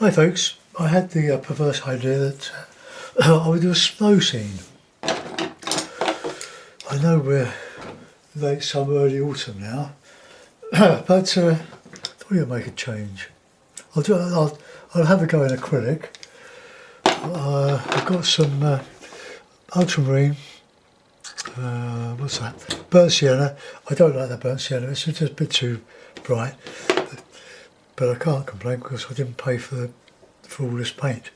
Hi folks, I had the perverse idea that I would do a snow scene. I know we're late summer, early autumn now, but I thought I'd make a change. I'll have a go in acrylic. I've got some ultramarine, what's that? Burnt sienna. I don't like that burnt sienna, it's just a bit too bright. But I can't complain because I didn't pay for all this paint.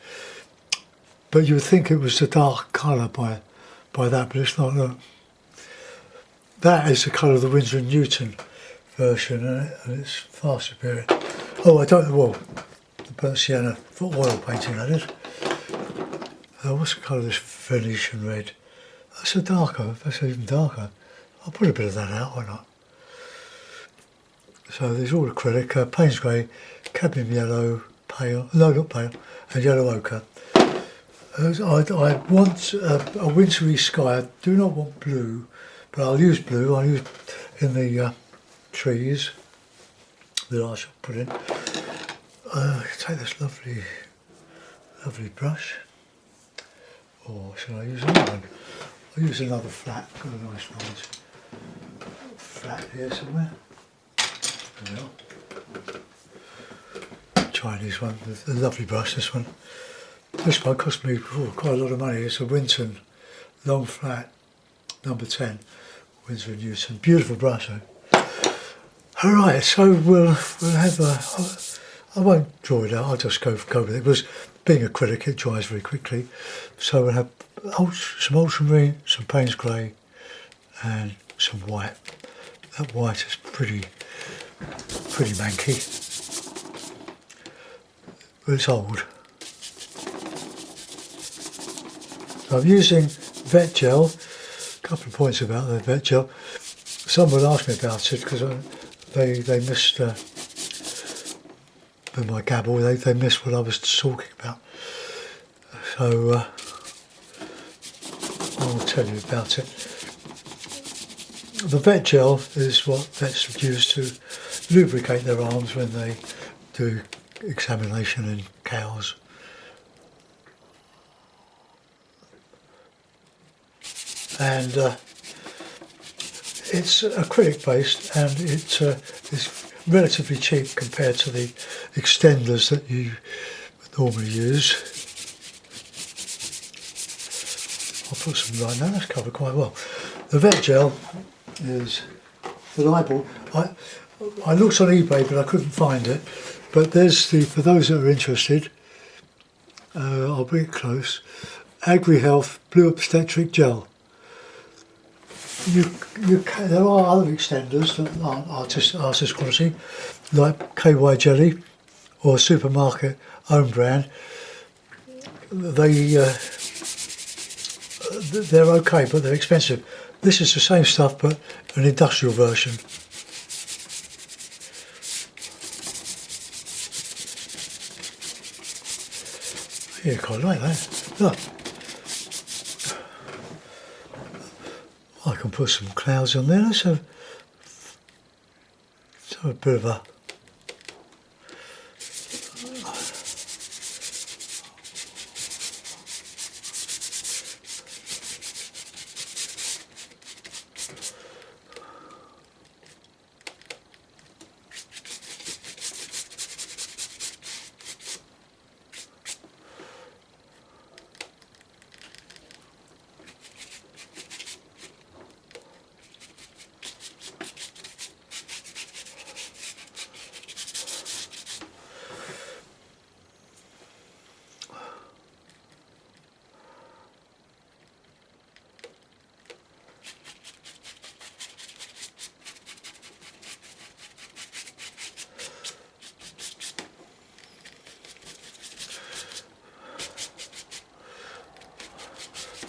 But you would think it was the dark colour by that, but it's not. Look. That is the colour of the Winsor & Newton version, and it's far superior. Oh, I don't know, well, the burnt sienna for oil painting, that is. What's the colour of this Venetian red? That's a darker, that's even darker. I'll put a bit of that out, why not? So there's all acrylic, Payne's grey, cadmium yellow, pale, no not pale, and yellow ochre. I want a wintry sky. I do not want blue, but I'll use blue. I'll use in the trees that I shall put in. Take this lovely brush, or shall I use another one? I'll use another flat. Got a nice large flat here somewhere. Chinese one, a lovely brush, this one. This one cost me quite a lot of money. It's a Winton long flat, number 10, Winsor & Newton. Beautiful brush though. Alright, so we'll have I won't draw it out, I'll just go with it. Because being acrylic, it dries very quickly. So we'll have some ultramarine, some Payne's grey, and some white. That white is pretty manky, but it's old. So I'm using vet gel. A couple of points about the vet gel. Someone asked me about it because they missed with my gabble. They missed what I was talking about. So I'll tell you about it. The vet gel is what vets use to lubricate their arms when they do examination in cows. And it's acrylic based, and it's relatively cheap compared to the extenders that you normally use. I'll put some right now, that's covered quite well. The vet gel is reliable. I looked on eBay but I couldn't find it, but there's for those that are interested, I'll bring it close, AgriHealth Blue Obstetric Gel. There are other extenders that aren't artist quality, like KY Jelly or supermarket own brand. They're okay, but they're expensive. This is the same stuff, but an industrial version. Yeah, quite like that. Look. I can put some clouds on there. Let's have a bit of a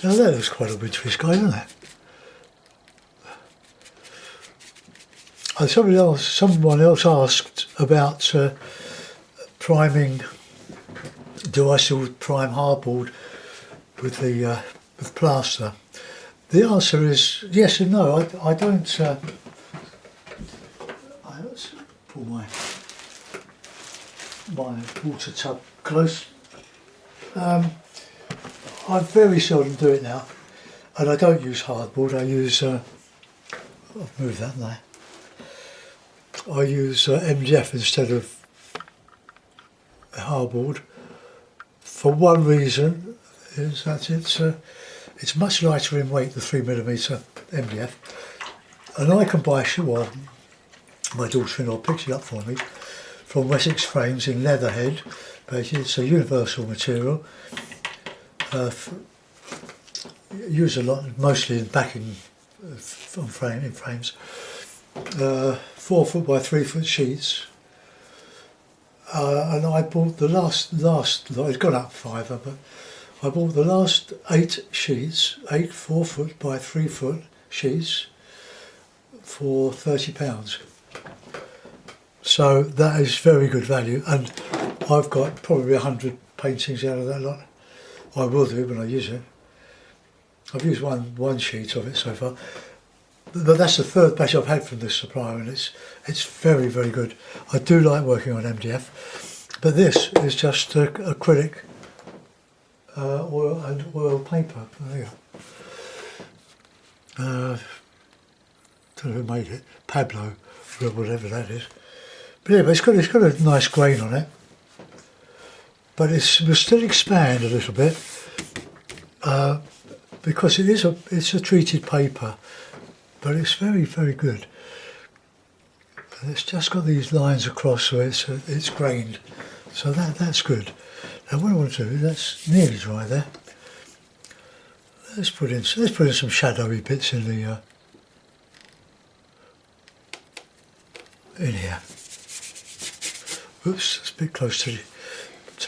now that looks quite a wintry sky, doesn't it? Someone else asked about priming. Do I still prime hardboard with the with plaster? The answer is yes and no. I don't. Let's pull my water tub close. I very seldom do it now, and I don't use hardboard. I use I've moved that now. I use MDF instead of hardboard. For one reason is that it's much lighter in weight, the 3mm MDF, and I can buy a shoe. Well, my daughter-in-law picked it up for me from Wessex Frames in Leatherhead, but it's a universal material. Used a lot, mostly in backing in frames. 4 foot by 3 foot sheets, and I bought the last it's gone up fiver, but I bought the last 8 sheets, 8 4 foot by 3 foot sheets for £30. So that is very good value, and I've got probably 100 paintings out of that lot. I will do when I use it. I've used one sheet of it so far, but that's the third batch I've had from this supplier, and it's very, very good. I do like working on MDF, but this is just acrylic oil and oil paper. There you go. Don't know who made it, Pablo, or whatever that is. But yeah, it's got a nice grain on it, but will still expand a little bit because it's a treated paper, but it's very, very good. And it's just got these lines across, so it's grained, so that's good. Now what I want to do, that's nearly dry there. Let's put in some shadowy bits in the in here. Oops, it's a bit close to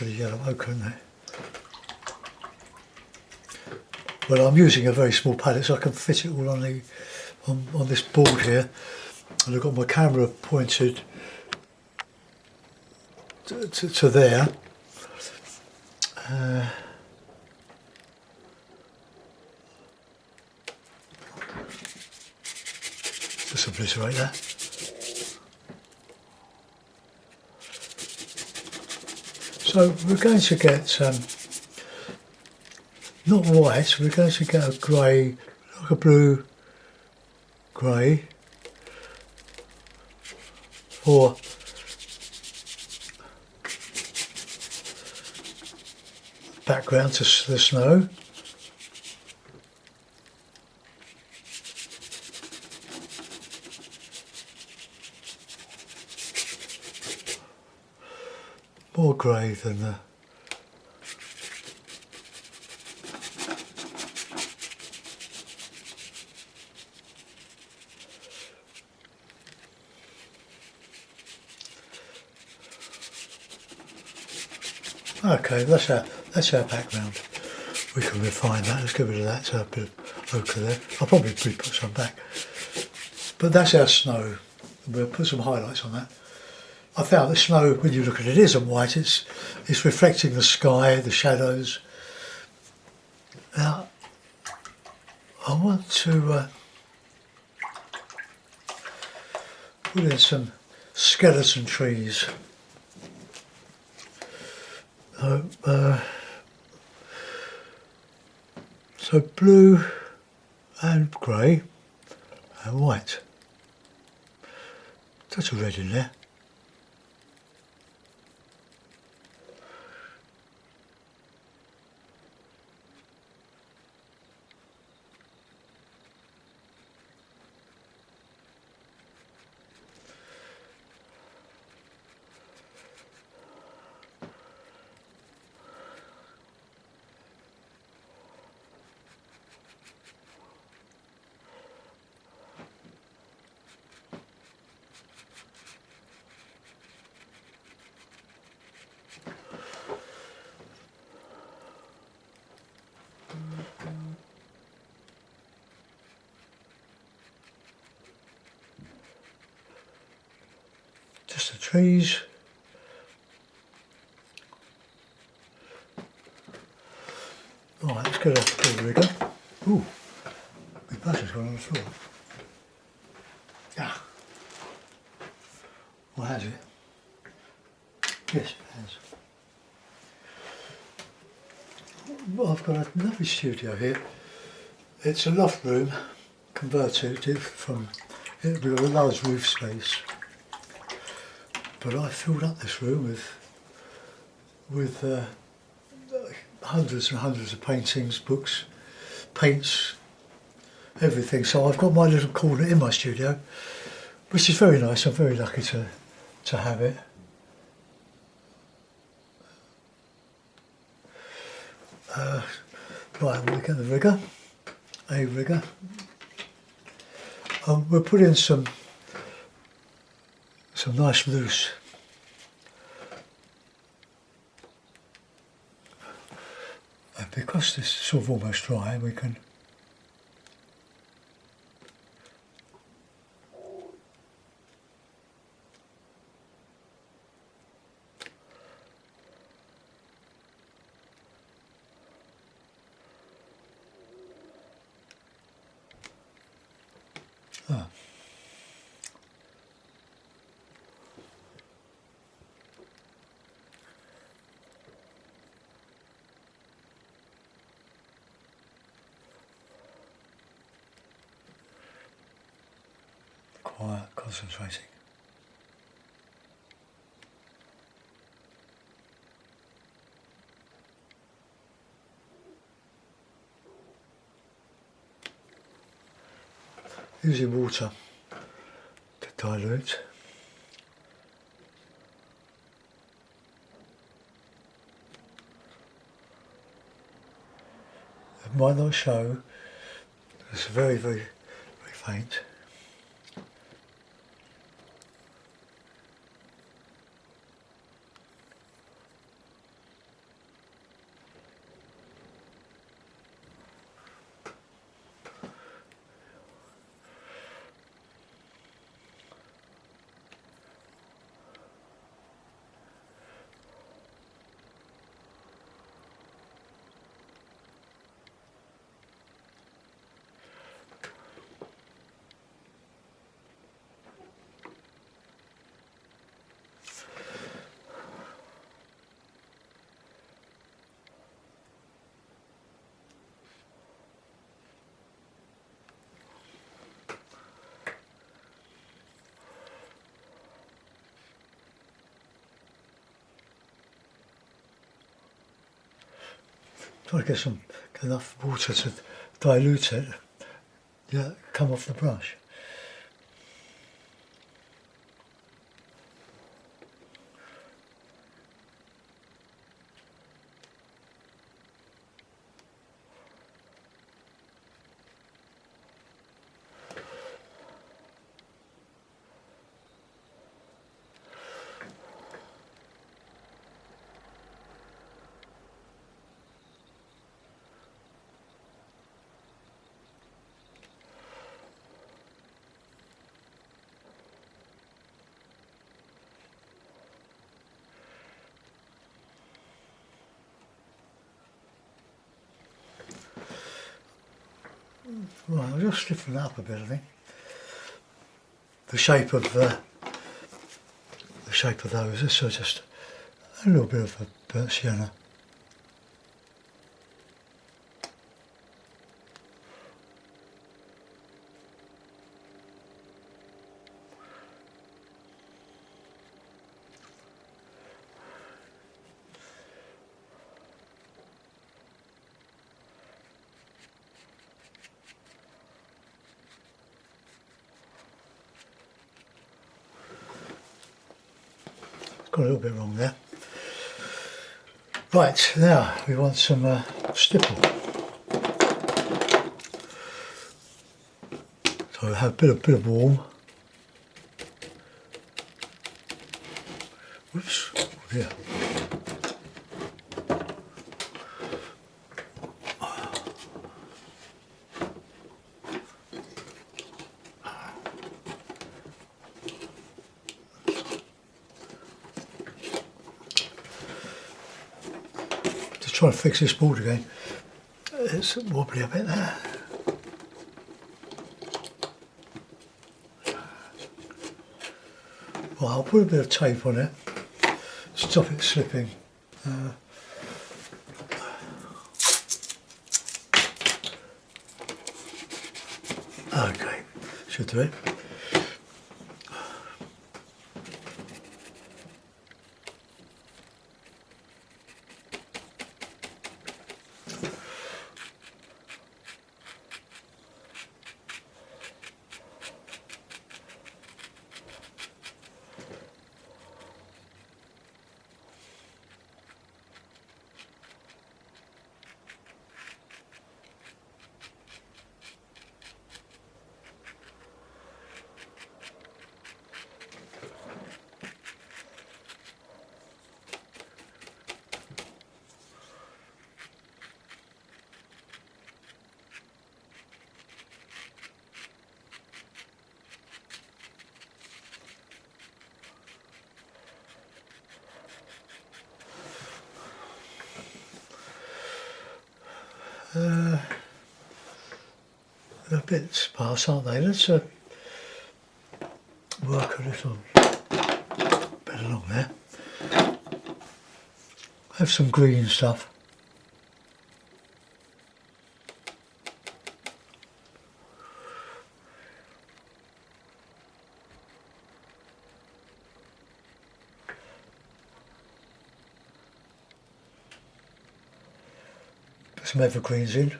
the yellow ochre, isn't it? Well, I'm using a very small palette, so I can fit it all on this board here, and I've got my camera pointed to there. Just obliterate that. So we're going to get not white, we're going to get a grey, like a blue grey for background to the snow. More grey than the okay, that's our background. We can refine that. Let's get rid of that. So a bit of ochre there. I'll probably put some back. But that's our snow. We'll put some highlights on that. I found the snow, when you look at it, isn't white. It's reflecting the sky, the shadows. Now, I want to put in some skeleton trees. So blue and grey and white. Touch of red in there. Just the trees. Right, let's get a rigger. Ooh, my brush has gone on the floor. Ah. Or has it? Yes, it has. Well, I've got a lovely studio here. It's a loft room converted from, we've got a large roof space, but I filled up this room with hundreds and hundreds of paintings, books, paints, everything. So I've got my little corner in my studio, which is very nice. I'm very lucky to have it. Right, we'll get the rigger, a rigger. We'll put in some nice loose. And because this is sort of almost dry, we can quiet, concentrating. Using water to dilute. It might not show, it's very, very, very faint. Try to get enough water to dilute it, yeah, come off the brush. Right, I'll just stiffen it up a bit, I think. The shape of those, this is just a little bit of a burnt sienna. Got a little bit wrong there. Right, now we want some stipple. So we have a bit of warm. Whoops, oh dear. Try to fix this board again. It's wobbly a bit there. Well, I'll put a bit of tape on it, stop it slipping. Okay, should do it. They're a bit sparse, aren't they? Let's work a little bit along there. Have some green stuff. Put some evergreens in.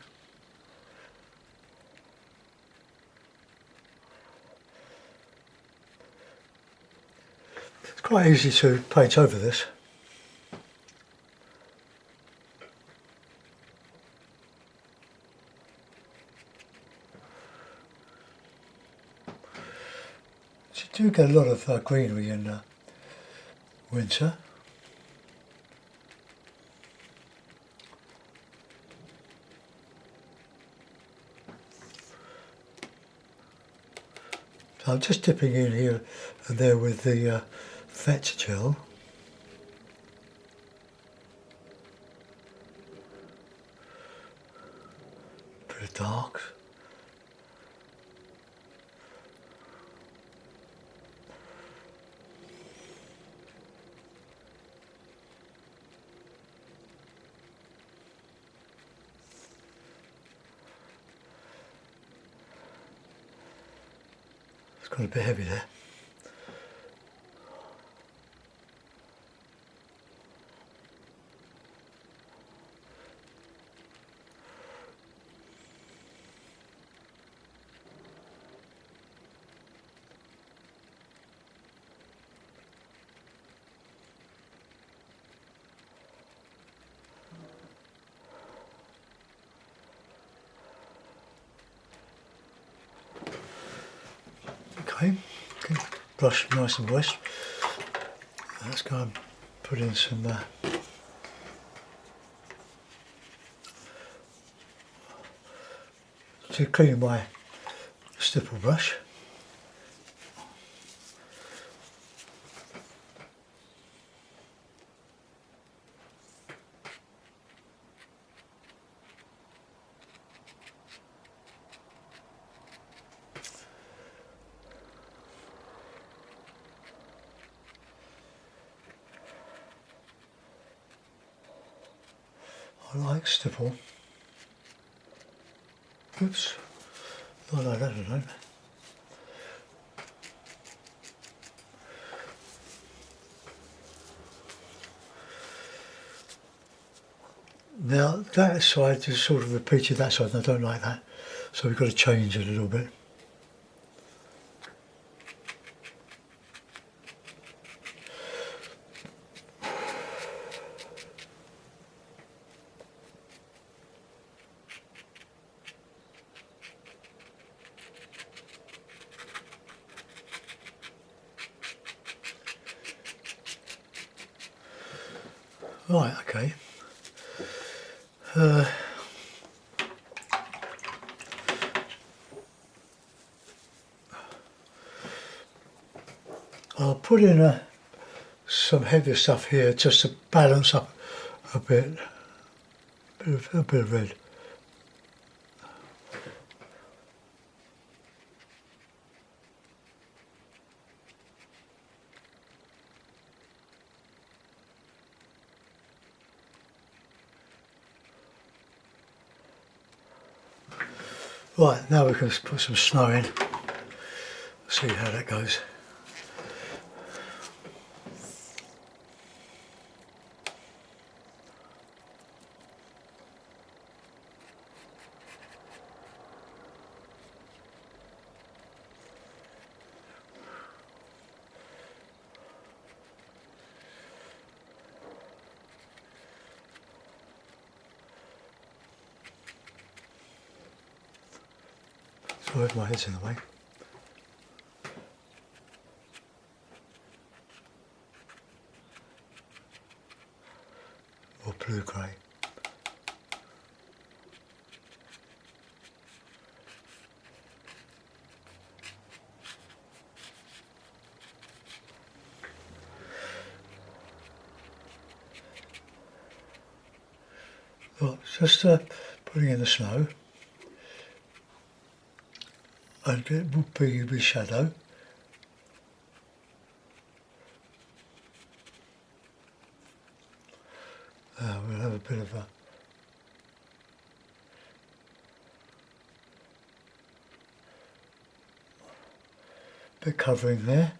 It's quite easy to paint over this. You do get a lot of greenery in winter. So I'm just dipping in here and there with the fetch gel. Bit of darks. It's got a bit heavy there. Okay, brush nice and wet. Let's go and put in some to clean my stipple brush. I like stipple. Oops, not like that I don't. Now that side just sort of repeated that side and I don't like that. So we've got to change it a little bit. Right, okay. I'll put in some heavier stuff here just to balance up a bit of red. Right, now we can put some snow in. See how that goes. Sorry if my head's in the way. Or blue-grey. Well, just putting in the snow, and it will be with shadow. We'll have a bit of a bit covering there.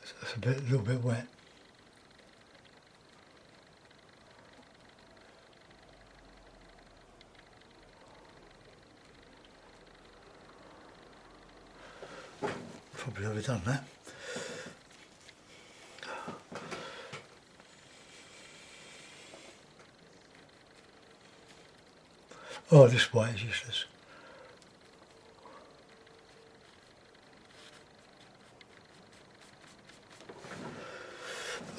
It's a little bit wet. Probably overdone that. Oh, this white is useless.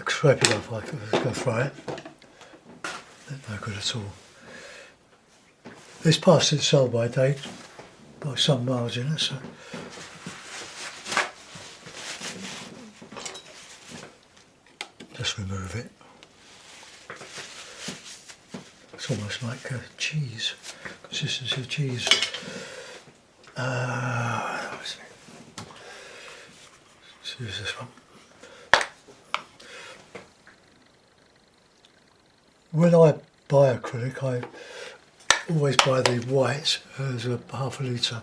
Scrape it off, I could go throw it. No good at all. It's past its sell by date by some margin, so just remove it. It's almost like cheese, consistency of cheese. Let's use this one. When I buy acrylic, I always buy the white as a half a litre.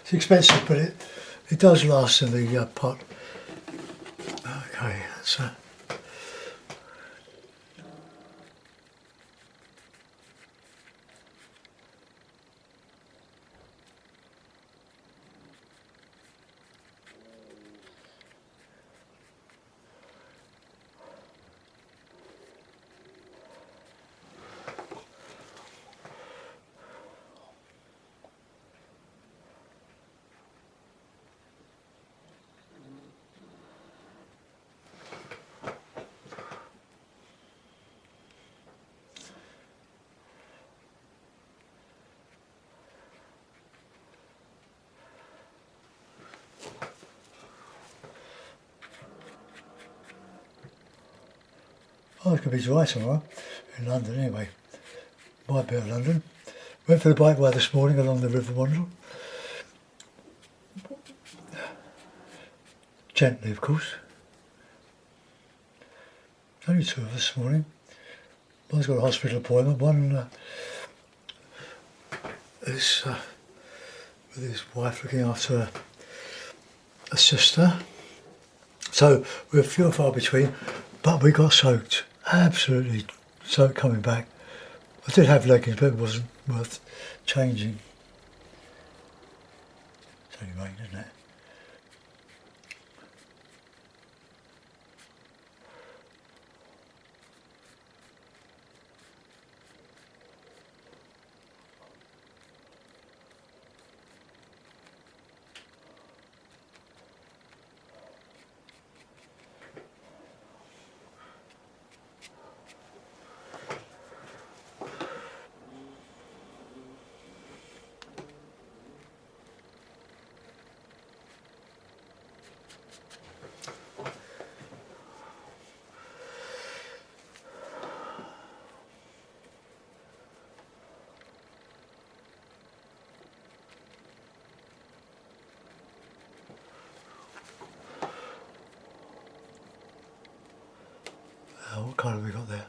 It's expensive, but it does last in the pot. Okay, that's oh, it's going to be dry tomorrow in London anyway. Might be in London. Went for the bike ride this morning along the River Wandle. Gently, of course. There's only two of us this morning. One's got a hospital appointment, one is with his wife looking after a sister. So we're few and far between, but we got soaked. Absolutely soaked coming back. I did have leggings, but it wasn't worth changing. It's only rain, isn't it? colour have we got there?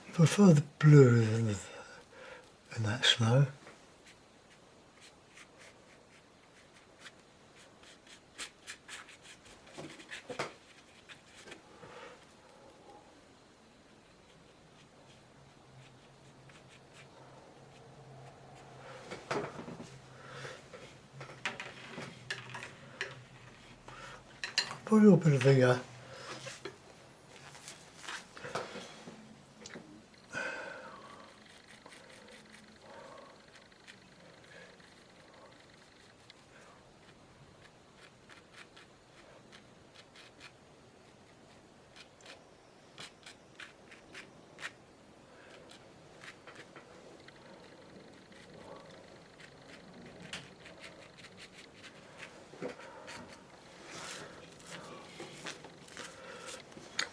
I prefer the blue than that snow. Put a little bit of the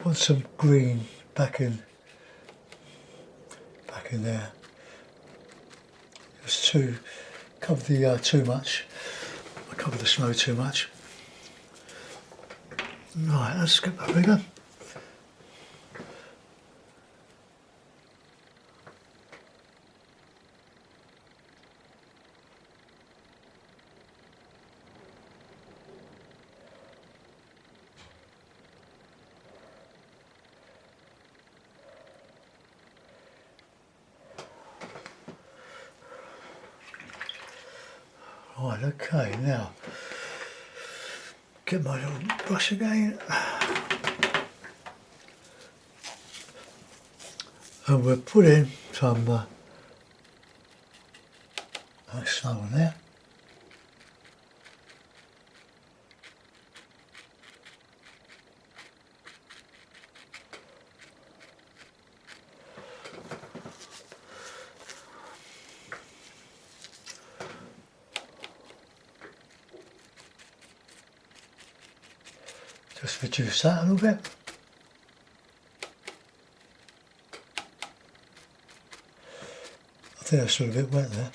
want some green back in there. It's too covered the too much. I covered the snow too much. Right, let's get that bigger. Right, okay, now get my little brush again. And we'll put in some snow in there. Just reduce that a little bit. I think that's a little bit wet there.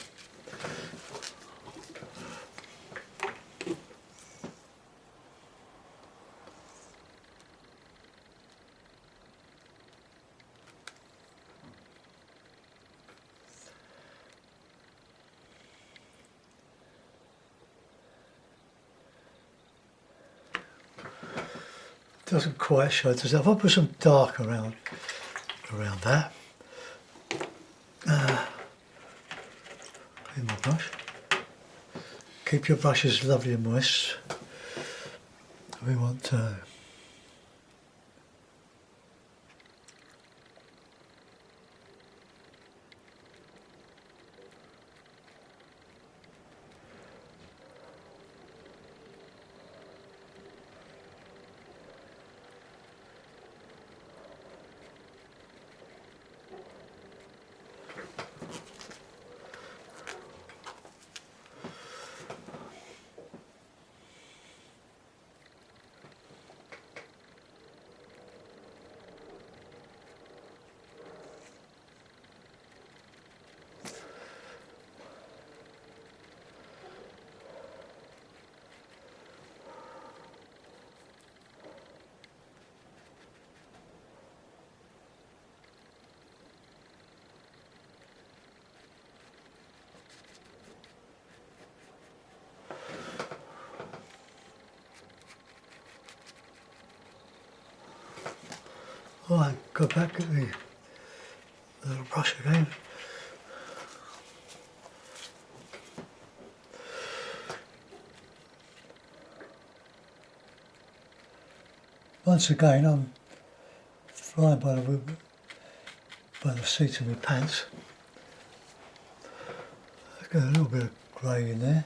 Doesn't quite show it itself. I'll put some dark around that. Clean my brush. Keep your brushes lovely and moist. We want Right, go back at the little brush again. Once again, I'm flying by the seat of my pants. I've got a little bit of grey in there.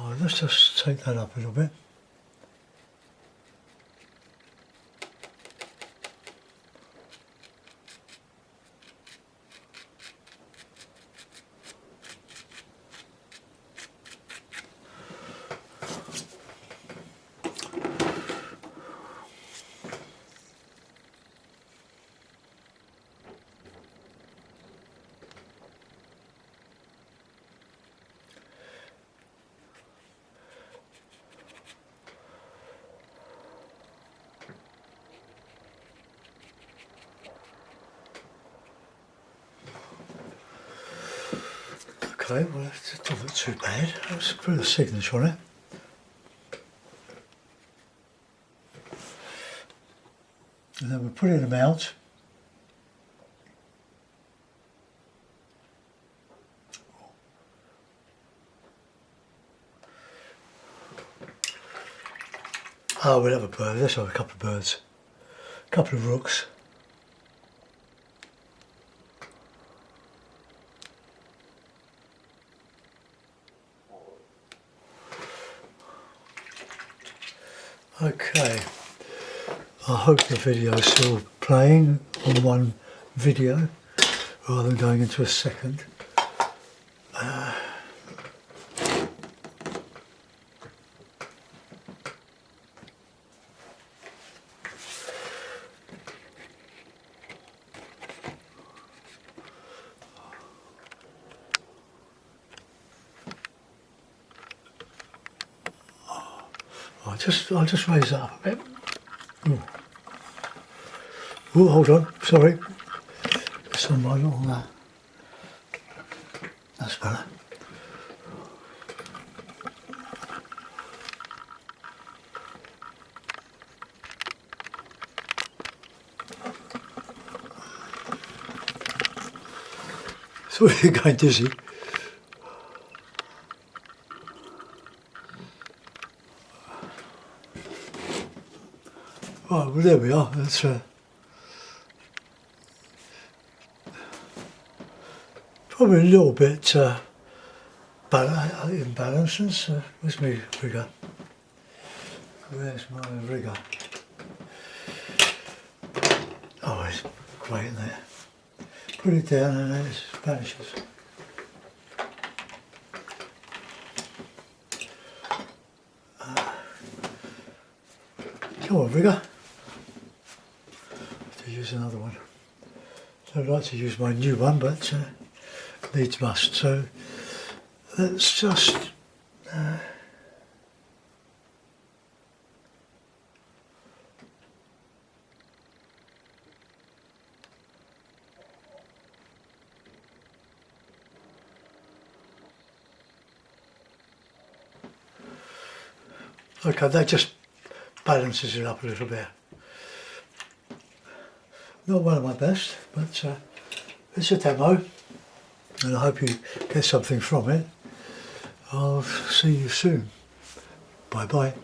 Oh, let's just take that up a little bit. Okay, well that's not too bad. Let's put a signature on it. And then we're putting them out. Oh, we'll have a bird. Let's have a couple of birds. A couple of rooks. Okay, I hope the video is still playing on one video rather than going into a second. I'll just raise that up a bit. Ooh. Ooh, hold on, sorry. It's on my little that's better. Sorry, you're going dizzy. Right, well there we are. That's probably a little bit imbalanced. Where's my rigger? Where's my rigger? Oh, it's great in there. Put it down and then it vanishes. Come on, rigger. To use another one. So I'd like to use my new one, but needs must. So let's just okay, that just balances it up a little bit. Not one of my best, but it's a demo, and I hope you get something from it. I'll see you soon. Bye bye.